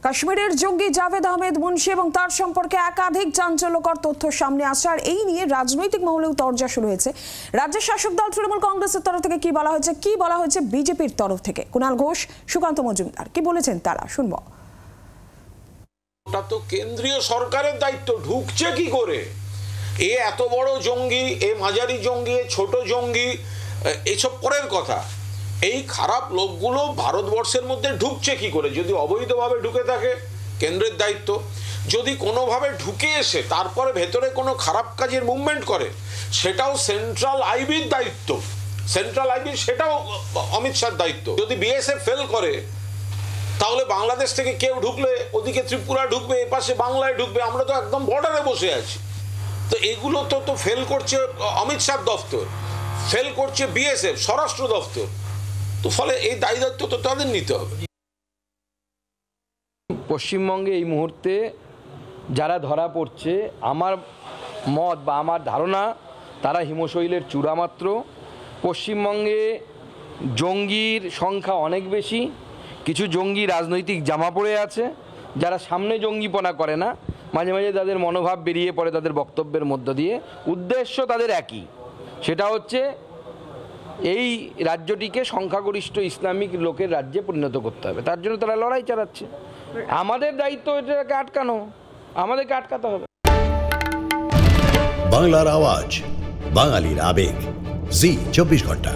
কাশ্মীরের জঙ্গি জাভেদ আহমেদ মুন্সি এবং তার সম্পর্কে একাধিক চাঞ্চল্যকর তথ্য সামনে আসছে, আর এই নিয়ে রাজনৈতিক মহলেও তরজা শুরু হয়েছে। রাজ্যের শাসক দল তৃণমূল কংগ্রেসের তরফ থেকে কি বলা হয়েছে বিজেপির তরফ থেকে। কুণাল ঘোষ, সুকান্ত মজুমদার কি বলেছেন তারা, শুনবো। ওটা তো কেন্দ্রীয় সরকারের দায়িত্ব, ঢুকছে কি করে? এ এত বড় জঙ্গি, এ মাঝারি জঙ্গি, এ ছোট জঙ্গি, এসব পরের কথা। এই খারাপ লোকগুলো ভারতবর্ষের মধ্যে ঢুকছে কি করে? যদি অবৈধভাবে ঢুকে থাকে কেন্দ্রের দায়িত্ব, যদি কোনোভাবে ঢুকে এসে তারপরে ভেতরে কোনো খারাপ কাজের মুভমেন্ট করে সেটাও সেন্ট্রাল আইবির দায়িত্ব। সেন্ট্রাল আইবি সেটাও অমিত শাহর দায়িত্ব। যদি বিএসএফ ফেল করে তাহলে বাংলাদেশ থেকে কেউ ঢুকলে ওদিকে ত্রিপুরা ঢুকবে, এপাশে বাংলায় ঢুকবে, আমরা তো একদম বর্ডারে বসে আছি। তো এগুলো তো ফেল করছে অমিত শাহর দফতর, ফেল করছে বিএসএফ স্বরাষ্ট্র দফতর। তো ফলে এই দায়িত্ব তো তাদের নিতে হবে। পশ্চিমবঙ্গে এই মুহূর্তে যারা ধরা পড়ছে, আমার মত বা আমার ধারণা তারা হিমশৈলের চূড়া মাত্র। পশ্চিমবঙ্গে জঙ্গির সংখ্যা অনেক বেশি। কিছু জঙ্গি রাজনৈতিক জামা পড়ে আছে, যারা সামনে জঙ্গিপনা করে না, মাঝে মাঝে তাদের মনোভাব বেরিয়ে পড়ে তাদের বক্তব্যের মধ্য দিয়ে। উদ্দেশ্য তাদের একই, সেটা হচ্ছে এই রাজ্যটিকে সংখ্যাগরিষ্ঠ ইসলামিক লোকের রাজ্যে পরিণত করতে হবে। তার জন্য তারা লড়াই চালাচ্ছে। আমাদের দায়িত্ব এটাকে আটকানো, আমাদেরকে আটকাতে হবে। বাংলার আওয়াজ, বাঙালির আবেগ, জি 24 ঘন্টা।